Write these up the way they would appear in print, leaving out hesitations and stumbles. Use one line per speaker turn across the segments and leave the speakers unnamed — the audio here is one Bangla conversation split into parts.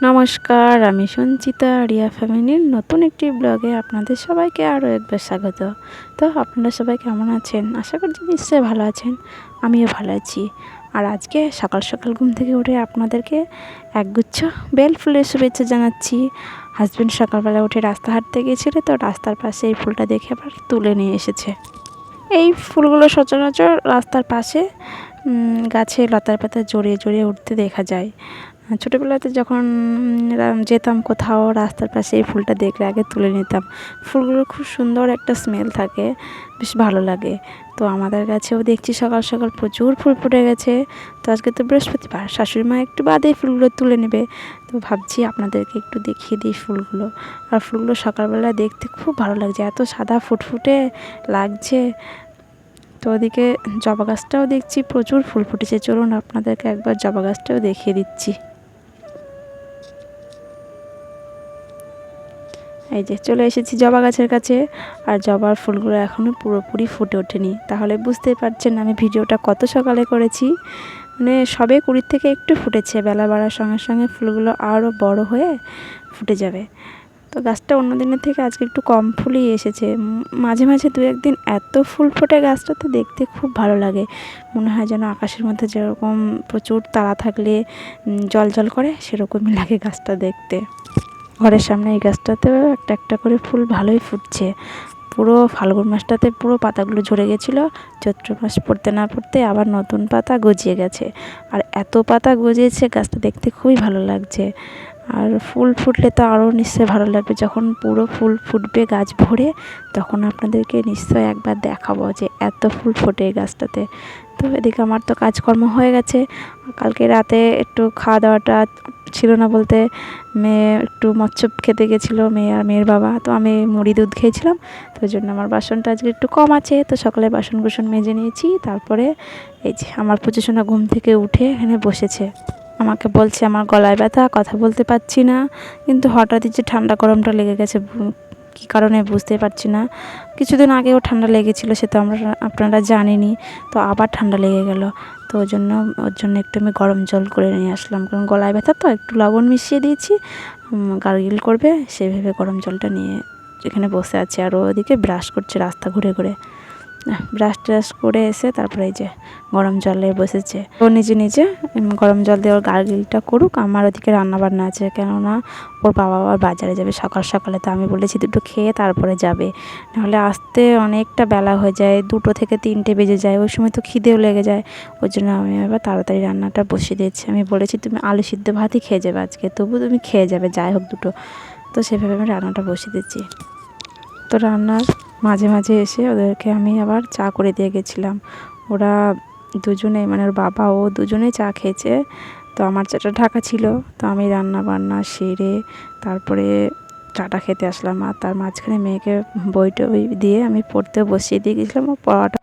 নমস্কার, আমি সঞ্চিতা রিয়া ফ্যামিলির নতুন একটি ব্লগে আপনাদের সবাইকে আরও একবার স্বাগত। তো আপনারা সবাই কেমন আছেন? আশা করছি নিশ্চয়ই ভালো আছেন। আমিও ভালো আছি। আর আজকে সকাল সকাল ঘুম থেকে উঠে আপনাদেরকে একগুচ্ছ বেল ফুলের শুভেচ্ছা জানাচ্ছি। হাজব্যান্ড সকালবেলা উঠে রাস্তা হাঁটতে গিয়েছিল, তো রাস্তার পাশে এই ফুলটা দেখে আবার তুলে নিয়ে এসেছে। এই ফুলগুলো সচরাচর রাস্তার পাশে গাছে লতার পাতা জড়িয়ে জড়িয়ে উঠতে দেখা যায়। ছোটোবেলাতে যখন যেতাম কোথাও, রাস্তার পাশে এই ফুলটা দেখলে আগে তুলে নিতাম। ফুলগুলোর খুব সুন্দর একটা স্মেল থাকে, বেশ ভালো লাগে। তো আমাদের গাছেও দেখছি সকাল সকাল প্রচুর ফুল ফুটে গেছে। তো আজকে তো বৃহস্পতিবার, শাশুড়ি মা একটু বাদে ফুলগুলো তুলে নেবে। তো ভাবছি আপনাদেরকে একটু দেখিয়ে দিই ফুলগুলো। আর ফুলগুলো সকালবেলা দেখতে খুব ভালো লাগছে, এত সাদা ফুটফুটে লাগছে। তো ওদিকে জবা গাছটাও দেখছি প্রচুর ফুল ফুটেছে। চলুন আপনাদেরকে একবার জবা গাছটাও দেখিয়ে দিচ্ছি। এই যে চলে এসেছি জবা গাছের কাছে। আর জবার ফুলগুলো এখনও পুরোপুরি ফুটে ওঠেনি, তাহলে বুঝতেই পারছেন আমি ভিডিওটা কত সকালে করেছি। মানে সবে কুড়ির থেকে একটু ফুটেছে, বেলা বাড়ার সঙ্গে সঙ্গে ফুলগুলো আরও বড় হয়ে ফুটে যাবে। তো গাছটা অন্য দিনের থেকে আজকে একটু কম ফুলই এসেছে। মাঝে মাঝে দু একদিন এত ফুল ফোটে গাছটাতে, দেখতে খুব ভালো লাগে। মনে হয় যেন আকাশের মধ্যে যেরকম প্রচুর তারা থাকলে জল জল করে, সেরকমই লাগে গাছটা দেখতে। ঘরের সামনে এই গাছটাতেও একটা একটা করে ফুল ভালোই ফুটছে। পুরো ফাল্গুন মাসটাতে পুরো পাতাগুলো ঝরে গেছিলো, চৈত্র মাস পড়তে না পড়তে আবার নতুন পাতা গজিয়ে গেছে। আর এত পাতা গজিয়েছে, গাছটা দেখতে খুবই ভালো লাগছে। আর ফুল ফুটলে তো আরও নিশ্চয়ই ভালো লাগবে। যখন পুরো ফুল ফুটবে গাছ ভরে, তখন আপনাদেরকে নিশ্চয়ই একবার দেখাবো যে এত ফুল ফোটে এই গাছটাতে। তো এদিকে আমার তো কাজকর্ম হয়ে গেছে। কালকে রাতে একটু খাওয়া দাওয়াটা ছিল না, বলতে মেয়ে একটু মচ্ছপ খেতে গেছিলো, মেয়ে আর মেয়ের বাবা। তো আমি মুড়ি দুধ খেয়েছিলাম, তো ওই জন্য আমার বাসনটা আজকে একটু কম আছে। তো সকালে বাসন কুসন মেজে নিয়েছি। তারপরে এই যে আমার পুচুসোনা ঘুম থেকে উঠে এখানে বসেছে, আমাকে বলছে আমার গলায় ব্যথা, কথা বলতে পারছি না। কিন্তু হঠাৎই যে ঠান্ডা গরমটা লেগে গেছে, কী কারণে বুঝতে পারছি না। কিছুদিন আগেও ঠান্ডা লেগেছিলো, সে তো আপনারা জানেনই। তো আবার ঠান্ডা লেগে গেল। তো ওর জন্য একটু আমি গরম জল করে নিয়ে আসলাম, কারণ গলায় ব্যথা তো একটু লবণ মিশিয়ে দিয়েছি, গার্গিল করবে সেই ভেবে গরম জলটা নিয়ে এখানে বসে আছে। আর ওদিকে ব্রাশ করছে রাস্তা ঘুরে ঘুরে। ব্রাশ ট্রাশ করে এসে তারপরে এই যে গরম জলে বসেছে। ও নিজে নিজে গরম জল দিয়ে ওর গার্গিলটা করুক। আমার ওদিকে রান্নাবান্না আছে, কেননা ওর বাবা আবার বাজারে যাবে সকাল সকালে। তো আমি বলেছি দুটো খেয়ে তারপরে যাবে, নাহলে আসতে অনেকটা বেলা হয়ে যায়, 2 থেকে 3টে বেজে যায়। ওই সময় তো খিদেও লেগে যায়। ওই জন্য আমি এবার তাড়াতাড়ি রান্নাটা বসিয়ে দিয়েছি। আমি বলেছি তুমি আলু সিদ্ধ ভাতই খেয়ে যাবে আজকে, তবু তুমি খেয়ে যাবে যাই হোক দুটো। তো সেভাবে আমি রান্নাটা বসিয়ে দিচ্ছি। তো রান্নার মাঝে মাঝে এসে ওদেরকে আমি আবার চা করে দিয়ে গেছিলাম। ওরা দুজনেই, মানে ওর বাবা ও দুজনেই চা খেয়েছে। তো আমার চাটা ঢাকা ছিল, তো আমি রান্না বান্না সেরে তারপরে চাটা খেতে আসলাম। আর তার মাঝখানে মেয়েকে বই টই দিয়ে আমি পড়তেও বসিয়ে দিয়ে গেছিলাম। ও পড়াটা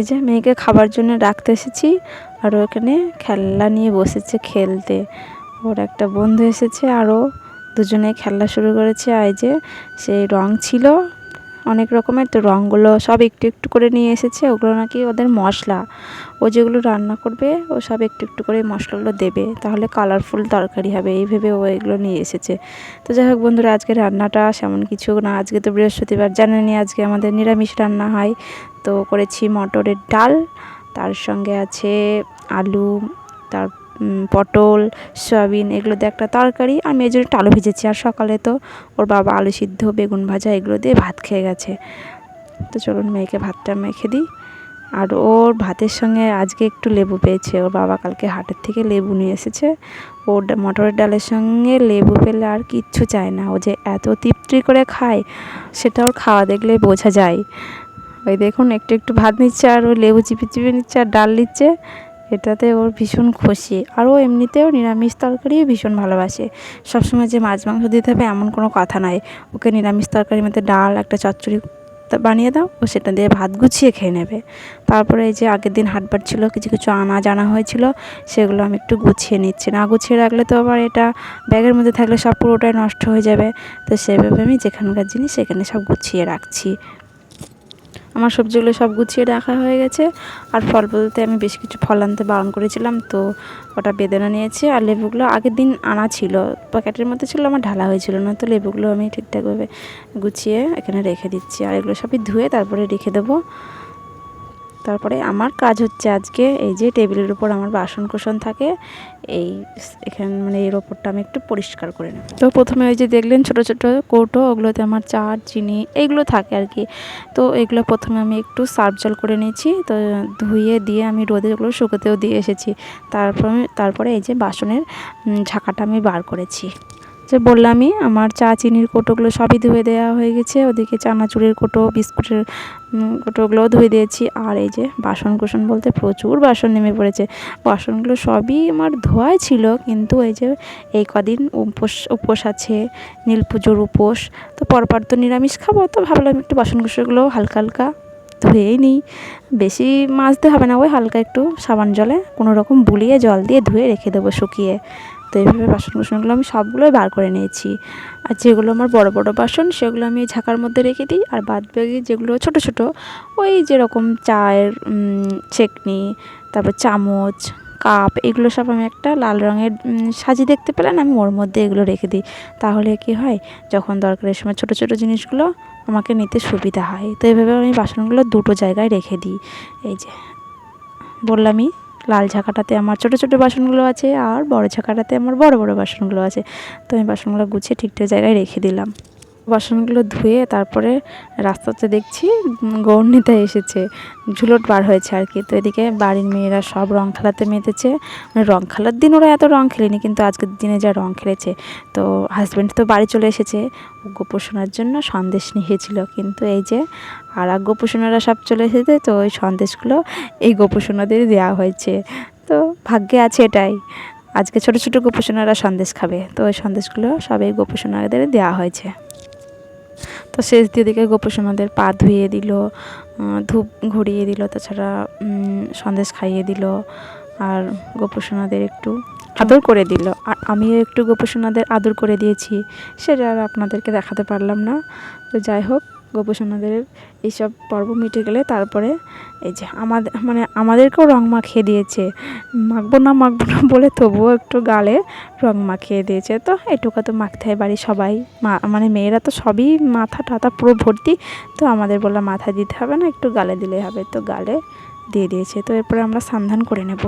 এই যে মেয়েকে খাবার জন্য ডাকতে এসেছি, আর ওখানে খেলনা নিয়ে বসেছে খেলতে। ওর একটা বন্ধু এসেছে, আরও দুজনে খেলা শুরু করেছে। আর এই যে সেই রং ছিল অনেক রকমের, তো রঙগুলো সব একটু একটু করে নিয়ে এসেছে। ওগুলো নাকি ওদের মশলা, ও যেগুলো রান্না করবে ও সব একটু একটু করে মশলাগুলো দেবে, তাহলে কালারফুল তরকারি হবে, এই ভেবে ও এগুলো নিয়ে এসেছে। তো যাই হোক বন্ধুরা, আজকে রান্নাটা সেমন কিছু না। আজকে তো বৃহস্পতিবার, জানেনই আজকে আমাদের নিরামিষ রান্না হয়। তো করেছি মটরের ডাল, তার সঙ্গে আছে আলু, তার পটল, সয়াবিন, এগুলো দিয়ে একটা তরকারি। আমি এই জন্য একটু আলু ভেজেছি। আর সকালে তো ওর বাবা আলু সিদ্ধ, বেগুন ভাজা এগুলো দিয়ে ভাত খেয়ে গেছে। তো চলুন মেয়েকে ভাতটা মেখে দিই। আর ওর ভাতের সঙ্গে আজকে একটু লেবু পেয়েছে, ওর বাবা কালকে হাটের থেকে লেবু নিয়ে এসেছে। ওর মটরের ডালের সঙ্গে লেবু পেলে আর কিচ্ছু চায় না। ও যে এত তৃপ্তি করে খায়, সেটা ওর খাওয়া দেখলেই বোঝা যায়। ওই দেখুন একটু একটু ভাত নিচ্ছে, আর ও লেবু চিপে চিপে নিচ্ছে, আর ডাল নিচ্ছে। এটাতে ওর ভীষণ খুশি। আর ও এমনিতেও নিরামিষ তরকারিও ভীষণ ভালোবাসে। সবসময় যে মাছ মাংস দিতে হবে এমন কোনো কথা নয়। ওকে নিরামিষ তরকারির মধ্যে ডাল, একটা চচ্চড়ি বানিয়ে দাও, ও সেটা দিয়ে ভাত গুছিয়ে খেয়ে নেবে। তারপরে এই যে আগের দিন হাটবার ছিল, কিছু কিছু আনাজ আনা হয়েছিল, সেগুলো আমি একটু গুছিয়ে নিচ্ছি। না গুছিয়ে রাখলে তো আবার এটা ব্যাগের মধ্যে থাকলে সব পুরোটাই নষ্ট হয়ে যাবে। তো সেভাবে আমি যেখানকার জিনিস সেখানে সব গুছিয়ে রাখছি। আমার সবজিগুলো সব গুছিয়ে রাখা হয়ে গেছে। আর ফল বলতে আমি বেশ কিছু ফল আনতে বারণ করেছিলাম, তো ওটা বেদানা নিয়েছি। আর লেবুগুলো আগের দিন আনা ছিল, প্যাকেটের মধ্যে ছিল, আমার ঢালা হয়েছিল না, তো লেবুগুলো আমি ঠিকঠাকভাবে গুছিয়ে এখানে রেখে দিচ্ছি। আর এগুলো সবই ধুয়ে তারপরে রেখে দেবো। তারপরে আমার কাজ হচ্ছে আজকে এই যে টেবিলের উপর আমার বাসন কোসন থাকে, এখানে মানে এর ওপরটা আমি একটু পরিষ্কার করে নেব। তো প্রথমে ওই যে দেখলেন ছোট ছোট কৌটো, ওগুলোতে আমার চা চিনি এইগুলো থাকে আর কি। তো এগুলো প্রথমে আমি একটু সার্ফ জল করে নিয়েছি, তো ধুয়ে দিয়ে আমি রোদে ওগুলো শুকোতেও দিয়ে এসেছি। তারপরে এই যে বাসনের ঝাঁকাটা আমি বার করেছি। যে বললামই আমার চা চিনির কৌটোগুলো সবই ধুয়ে দেওয়া হয়ে গেছে। ওদিকে চানাচুরের কৌটো, বিস্কুটের কৌটোগুলোও ধুয়ে দিয়েছি। আর এই যে বাসন কোসন বলতে প্রচুর বাসন নেমে পড়েছে। বাসনগুলো সবই আমার ধোয়াই ছিল, কিন্তু এই যে এই কদিন উপোস আছে, নীল পুজোর উপোস, তো পরপর তো নিরামিষ খাবো, তো ভাবলাম একটু বাসন কোসনগুলো হালকা হালকা ধুয়েই নিই। বেশি মাজতে হবে না, ওই হালকা একটু সাবান জলে কোনো রকম বুলিয়ে জল দিয়ে ধুয়ে রেখে দেবো শুকিয়ে। তো এইভাবে বাসন কুসনগুলো আমি সবগুলোই বার করে নিয়েছি। আর যেগুলো আমার বড় বড় বাসন সেগুলো আমি ঝাঁকার মধ্যে রেখে দিই। আর বাদ বাকি যেগুলো ছোট ছোট, ওই যেরকম চায়ের ছেঁকনি, তারপর চামচ, কাপ, এগুলো সব আমি একটা লাল রঙের সাজি দেখতে পেলেন, আমি ওর মধ্যে এগুলো রেখে দিই। তাহলে কি হয়, যখন দরকারের সময় ছোট ছোট জিনিসগুলো আমাকে নিতে সুবিধা হয়। তো এইভাবে আমি বাসনগুলো দুটো জায়গায় রেখে দিই। এই যে বললামই, লাল ঝাঁকাটাতে আমার ছোট ছোট বাসনগুলো আছে, আর বড় ঝাঁকাটাতে আমার বড় বড় বাসনগুলো আছে। তো আমি বাসনগুলো গুছিয়ে ঠিকঠাক জায়গায় রেখে দিলাম। বাসনগুলো ধুয়ে তারপরে রাস্তাতে দেখছি গৌরনীতা এসেছে, ঝুলট বার হয়েছে আর কি। তো এদিকে বাড়ির মেয়েরা সব রং খেলাতে মেতেছে। মানে রং খেলার দিন ওরা এত রং খেলেনি, কিন্তু আজকের দিনে যা রং খেলেছে। তো হাজব্যান্ড তো বাড়ি চলে এসেছে, গোপোষণার জন্য সন্দেশ নিয়েছিল, কিন্তু এই যে আর এক গোপোষণারা সব চলে এসেছে, তো ওই সন্দেশগুলো এই গোপোষণাদের দেওয়া হয়েছে। তো ভাগ্যে আছে এটাই, আজকে ছোট ছোট গোপোষণারা সন্দেশ খাবে, তো ওই সন্দেশগুলো সব এই গোপোষণাদের দেওয়া হয়েছে। তো শেষ দিকে গোপোষণাদের পা ধুইয়ে দিল, ধূপ ঘুরিয়ে দিল, তাছাড়া সন্দেশ খাইয়ে দিল, আর গোপোষণাদের একটু আদর করে দিল। আর আমিও একটু গোপোষণাদের আদর করে দিয়েছি, সেটা আর আপনাদেরকে দেখাতে পারলাম না। তো যাই হোক, গোপোষণাদের এইসব পর্ব মিটে গেলে তারপরে এই যে আমাদেরকেও রং মাখিয়ে দিয়েছে। মাখবো না বলে তবুও একটু গালে রং মাখিয়ে দিয়েছে। তো এটুকু তো মাখতে হয়, বাড়ির সবাই মানে মেয়েরা তো সবই মাথা টাথা পুরো ভর্তি। তো আমাদের বললাম মাথায় দিতে হবে না, একটু গালে দিলেই হবে, তো গালে দিয়ে দিয়েছে। তো এরপরে আমরা স্নান করে নেব।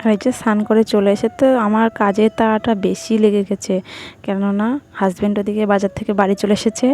আর এই যে স্নান করে চলে এসে তো আমার কাজের তাড়াটা বেশি লেগে গেছে, কেননা হাজব্যান্ড ওদিকে বাজার থেকে বাড়ি চলে এসেছে।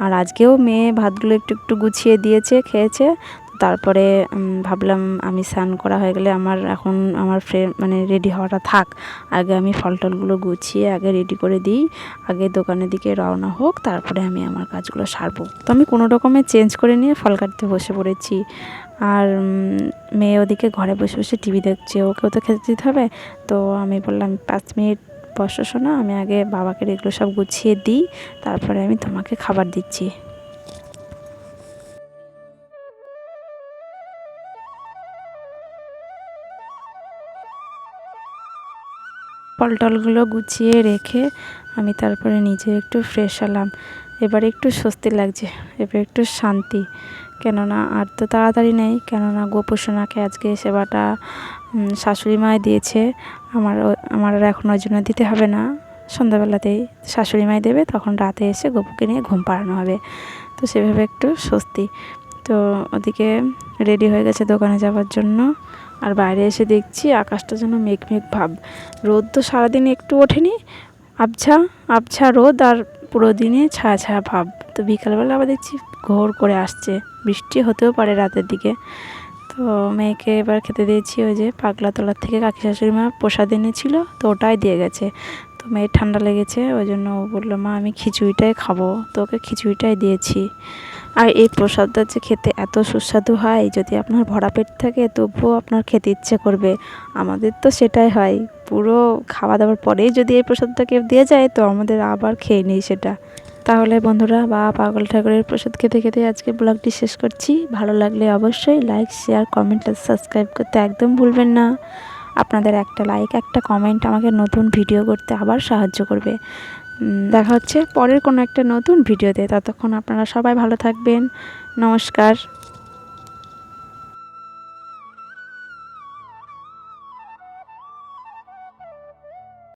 আর আজকেও মেয়ে ভাতগুলো একটু একটু গুছিয়ে দিয়েছে, খেয়েছে। তারপরে ভাবলাম আমি স্নান করা হয়ে গেলে এখন আমার মানে রেডি হওয়াটা থাক, আগে আমি ফল টলগুলো গুছিয়ে আগে রেডি করে দিই, আগে দোকানের দিকে রওনা হোক, তারপরে আমি আমার কাজগুলো সারবো। তো আমি কোনো রকমে চেঞ্জ করে নিয়ে ফল কাটতে বসে পড়েছি। আর মেয়ে ওদিকে ঘরে বসে বসে টিভি দেখছে, ওকেও তো খেতে দিতে হবে। তো আমি বললাম 5 মিনিট বসো শোনা, আমি আগে বাবাকে এগুলো সব গুছিয়ে দিই, তারপরে আমি তোমাকে খাবার দিচ্ছি। ফল টলগুলো গুছিয়ে রেখে আমি তারপরে নিজে একটু ফ্রেশ হলাম। এবারে একটু স্বস্তি লাগছে, এবার একটু শান্তি। কেননা আর তো তাড়াতাড়ি নেই, কেননা গোপোষণাকে আজকে সেবাটা শাশুড়ি মাই দিয়েছে। আমার আর এখন ওই জন্য দিতে হবে না, সন্ধ্যাবেলাতেই শাশুড়ি মাই দেবে, তখন রাতে এসে গোপুকে নিয়ে ঘুম পাড়ানো হবে। তো সেভাবে একটু স্বস্তি। তো ওদিকে রেডি হয়ে গেছে দোকানে যাওয়ার জন্য। আর বাইরে এসে দেখছি আকাশটা যেন মেঘ মেঘ ভাব, রোদ তো সারাদিন একটু ওঠেনি, আবছা আবছা রোদ, আর পুরো দিনে ছায়া ছায়া ভাব। তো বিকালবেলা আবার দেখছি ঘোর করে আসছে, বৃষ্টি হতেও পারে রাতের দিকে। তো মেয়েকে এবার খেতে দিয়েছি, ওই যে পাগলা তলার থেকে কাকি শাশুড়ি মা প্রসাদ এনেছিল, তো ওটাই দিয়ে গেছে। তো মেয়ের ঠান্ডা লেগেছে, ওই জন্য ও বললো মা আমি খিচুড়িটাই খাবো, তো ওকে খিচুড়িটাই দিয়েছি। আর এই প্রসাদটা যে খেতে এত সুস্বাদু হয়, যদি আপনার ভরা পেট থাকে তবুও আপনার খেতে ইচ্ছে করবে। আমাদের তো সেটাই হয়, পুরো খাওয়া দাওয়ার পরেই যদি এই প্রসাদটা কেউ দিয়ে যায়, তো আমাদের আবার খেয়ে নিই সেটা। তাহলে বন্ধুরা, পাগল ঠাকুরের প্রসাদ খেতে খেতে আজকে ব্লগটি শেষ করছি। ভালো লাগলে অবশ্যই লাইক, শেয়ার, কমেন্ট আর সাবস্ক্রাইব করতে একদম ভুলবেন না। আপনাদের একটা লাইক, একটা কমেন্ট আমাকে নতুন ভিডিও করতে আবার সাহায্য করবে। দেখা হচ্ছে পরের কোনো একটা নতুন ভিডিওতে। ততক্ষণ আপনারা সবাই ভালো থাকবেন। নমস্কার।